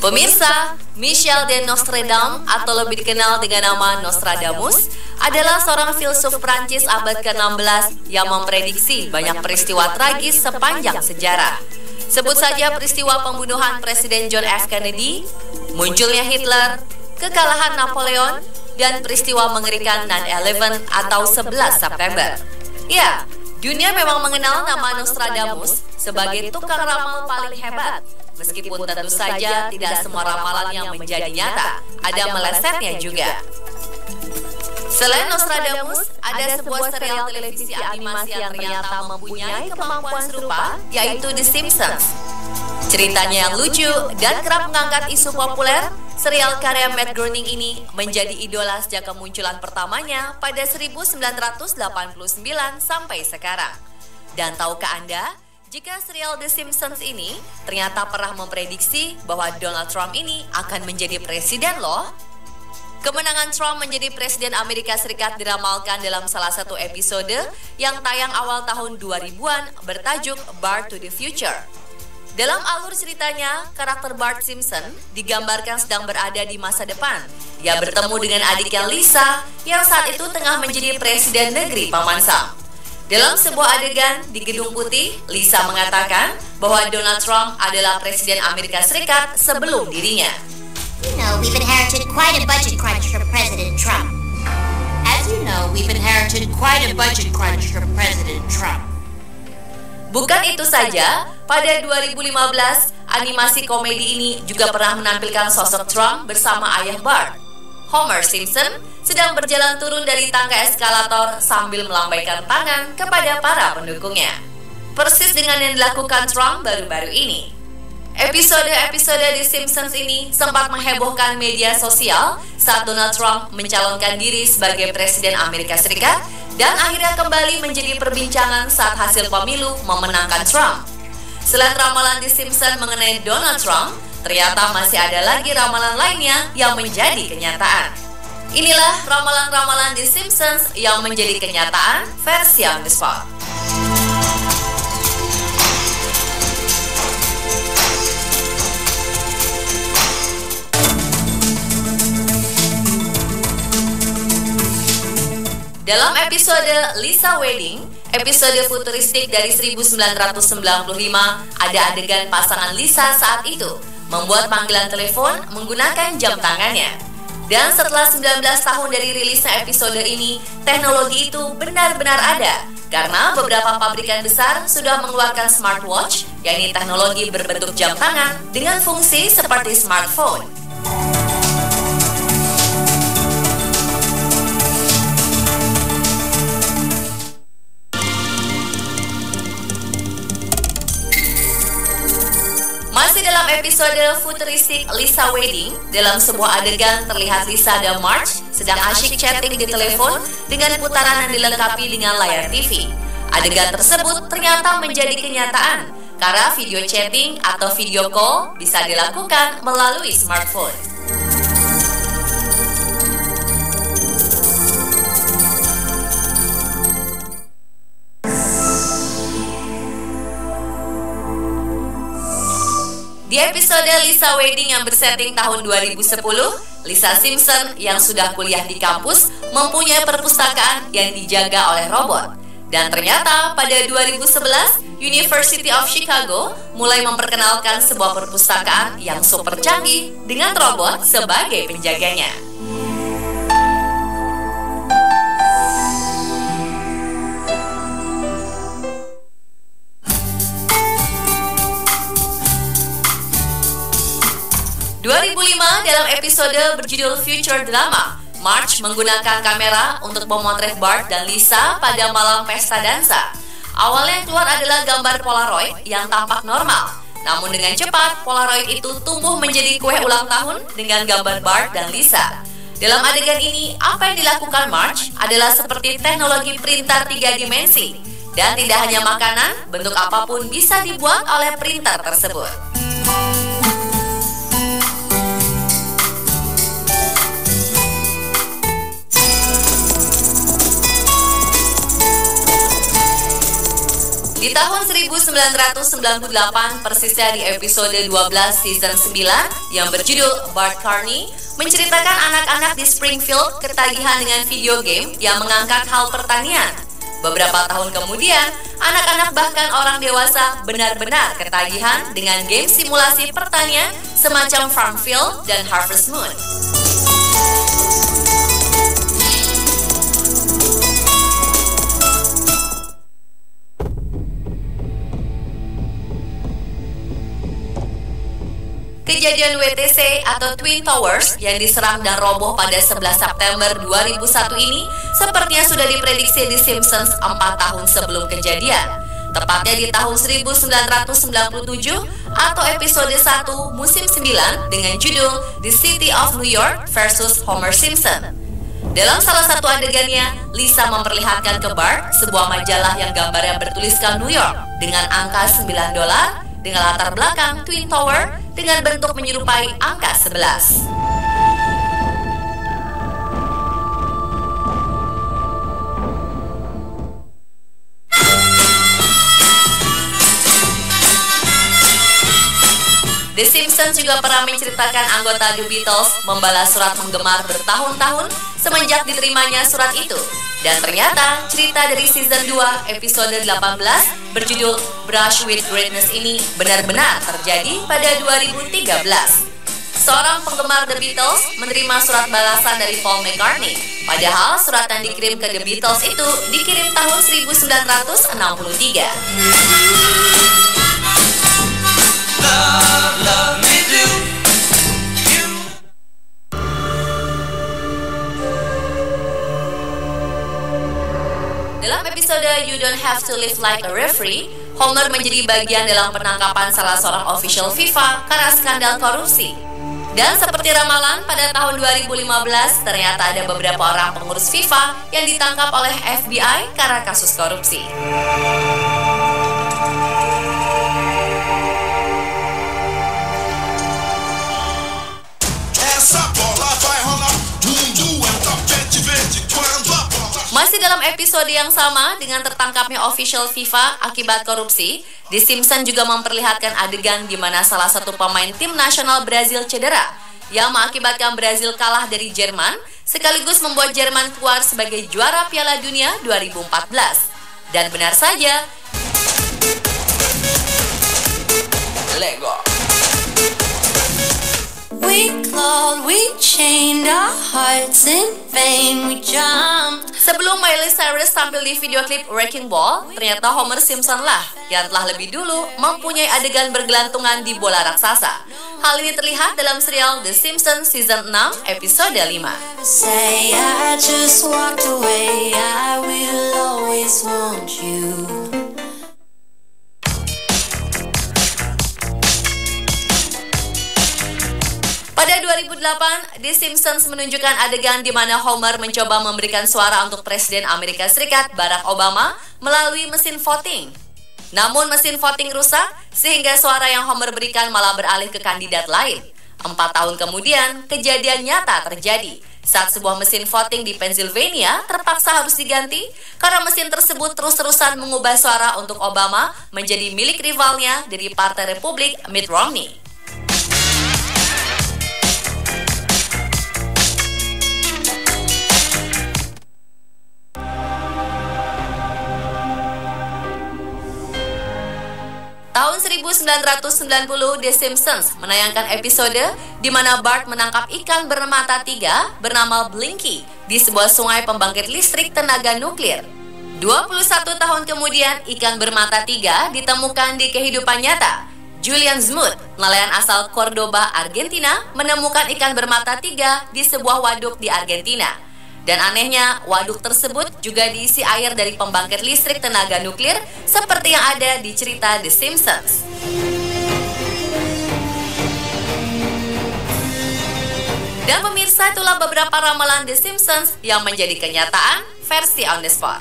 Pemirsa, Michel de Nostredame atau lebih dikenal dengan nama Nostradamus adalah seorang filsuf Prancis abad ke-16 yang memprediksi banyak peristiwa tragis sepanjang sejarah. Sebut saja peristiwa pembunuhan Presiden John F. Kennedy, munculnya Hitler, kekalahan Napoleon, dan peristiwa mengerikan 9/11 atau 11 September. Ya, dunia memang mengenal nama Nostradamus sebagai tukang ramal paling hebat. Meskipun tentu saja tidak semua ramalannya menjadi nyata, ada melesetnya juga. Selain Nostradamus, ada sebuah serial televisi animasi yang ternyata mempunyai kemampuan serupa, yaitu The Simpsons. Ceritanya yang lucu dan kerap mengangkat isu populer, serial karya Matt Groening ini menjadi idola sejak kemunculan pertamanya pada 1989 sampai sekarang. Dan tahukah Anda, jika serial The Simpsons ini ternyata pernah memprediksi bahwa Donald Trump ini akan menjadi presiden loh. Kemenangan Trump menjadi presiden Amerika Serikat diramalkan dalam salah satu episode yang tayang awal tahun 2000-an bertajuk Bart to the Future. Dalam alur ceritanya, karakter Bart Simpson digambarkan sedang berada di masa depan. Ia bertemu dengan adiknya Lisa yang saat itu tengah menjadi presiden negeri Paman Sam. Dalam sebuah adegan di Gedung Putih, Lisa mengatakan bahwa Donald Trump adalah presiden Amerika Serikat sebelum dirinya. You know, we've inherited quite a budget crunch from President Trump. As you know, we've inherited quite a budget crunch from President Trump. Bukan itu saja, pada 2015, animasi komedi ini juga pernah menampilkan sosok Trump bersama ayah Bart. Homer Simpson sedang berjalan turun dari tangga eskalator sambil melambaikan tangan kepada para pendukungnya. Persis dengan yang dilakukan Trump baru-baru ini. Episode-episode The Simpsons ini sempat menghebohkan media sosial saat Donald Trump mencalonkan diri sebagai Presiden Amerika Serikat dan akhirnya kembali menjadi perbincangan saat hasil pemilu memenangkan Trump. Selain ramalan The Simpsons mengenai Donald Trump, ternyata masih ada lagi ramalan lainnya yang menjadi kenyataan. Inilah ramalan-ramalan The Simpsons yang menjadi kenyataan versi on the spot. Dalam episode Lisa Wedding, episode futuristik dari 1995, ada adegan pasangan Lisa saat itu membuat panggilan telepon menggunakan jam tangannya. Dan setelah 19 tahun dari rilisnya episode ini, teknologi itu benar-benar ada karena beberapa pabrikan besar sudah mengeluarkan smartwatch, yakni teknologi berbentuk jam tangan dengan fungsi seperti smartphone. Masih dalam episode futuristik Lisa Wedding, dalam sebuah adegan terlihat Lisa dan Marge sedang asyik chatting di telepon dengan putaran yang dilengkapi dengan layar TV. Adegan tersebut ternyata menjadi kenyataan karena video chatting atau video call bisa dilakukan melalui smartphone. Di episode Lisa Wedding yang bersetting tahun 2010, Lisa Simpson yang sudah kuliah di kampus mempunyai perpustakaan yang dijaga oleh robot. Dan ternyata pada 2011, University of Chicago mulai memperkenalkan sebuah perpustakaan yang super canggih dengan robot sebagai penjaganya. Dalam episode berjudul Future Drama, Marge menggunakan kamera untuk memotret Bart dan Lisa pada malam pesta dansa. Awalnya yang keluar adalah gambar Polaroid yang tampak normal. Namun dengan cepat, Polaroid itu tumbuh menjadi kue ulang tahun dengan gambar Bart dan Lisa. Dalam adegan ini, apa yang dilakukan Marge adalah seperti teknologi printer 3 dimensi. Dan tidak hanya makanan, bentuk apapun bisa dibuat oleh printer tersebut. Di Di tahun 1998, persisnya di episode 12 season 9 yang berjudul Bart Carney, menceritakan anak-anak di Springfield ketagihan dengan video game yang mengangkat hal pertanian. Beberapa tahun kemudian, anak-anak bahkan orang dewasa benar-benar ketagihan dengan game simulasi pertanian semacam Farmville dan Harvest Moon. Kejadian WTC atau Twin Towers yang diserang dan roboh pada 11 September 2001 ini sepertinya sudah diprediksi di Simpsons 4 tahun sebelum kejadian. Tepatnya di tahun 1997 atau episode 1 musim 9 dengan judul The City of New York versus Homer Simpson. Dalam salah satu adegannya, Lisa memperlihatkan ke Bart sebuah majalah yang gambarnya bertuliskan New York dengan angka $9 dengan latar belakang Twin Tower dengan bentuk menyerupai angka 11. The Simpsons juga pernah menceritakan anggota The Beatles membalas surat penggemar bertahun-tahun semenjak diterimanya surat itu. Dan ternyata cerita dari season 2 episode 18 berjudul Brush with Greatness ini benar-benar terjadi pada 2013. Seorang penggemar The Beatles menerima surat balasan dari Paul McCartney. Padahal surat yang dikirim ke The Beatles itu dikirim tahun 1963. Love me do. Dalam episode You Don't Have to Live Like a Referee, Homer menjadi bagian dalam penangkapan salah seorang official FIFA karena skandal korupsi. Dan seperti ramalan pada tahun 2015, ternyata ada beberapa orang pengurus FIFA yang ditangkap oleh FBI karena kasus korupsi. Masih dalam episode yang sama dengan tertangkapnya official FIFA akibat korupsi, The Simpsons juga memperlihatkan adegan di mana salah satu pemain tim nasional Brazil cedera yang mengakibatkan Brazil kalah dari Jerman sekaligus membuat Jerman keluar sebagai juara Piala Dunia 2014. Dan benar saja, Lego. We clawed, we chained our hearts in vain, we jumped. Sebelum Miley Cyrus tampil di video klip Wrecking Ball, ternyata Homer Simpson lah yang telah lebih dulu mempunyai adegan bergelantungan di bola raksasa. Hal ini terlihat dalam serial The Simpsons season 6 episode 5. Say I just walked away, I will always want you. Pada 2008, The Simpsons menunjukkan adegan di mana Homer mencoba memberikan suara untuk Presiden Amerika Serikat Barack Obama melalui mesin voting. Namun mesin voting rusak sehingga suara yang Homer berikan malah beralih ke kandidat lain. 4 tahun kemudian, kejadian nyata terjadi saat sebuah mesin voting di Pennsylvania terpaksa harus diganti karena mesin tersebut terus-terusan mengubah suara untuk Obama menjadi milik rivalnya dari Partai Republik, Mitt Romney. Tahun 1990, The Simpsons menayangkan episode di mana Bart menangkap ikan bermata 3 bernama Blinky di sebuah sungai pembangkit listrik tenaga nuklir. 21 tahun kemudian, ikan bermata 3 ditemukan di kehidupan nyata. Julian Smoot, nelayan asal Cordoba, Argentina, menemukan ikan bermata 3 di sebuah waduk di Argentina. Dan anehnya, waduk tersebut juga diisi air dari pembangkit listrik tenaga nuklir seperti yang ada di cerita The Simpsons. Dan pemirsa, itulah beberapa ramalan The Simpsons yang menjadi kenyataan versi on the spot.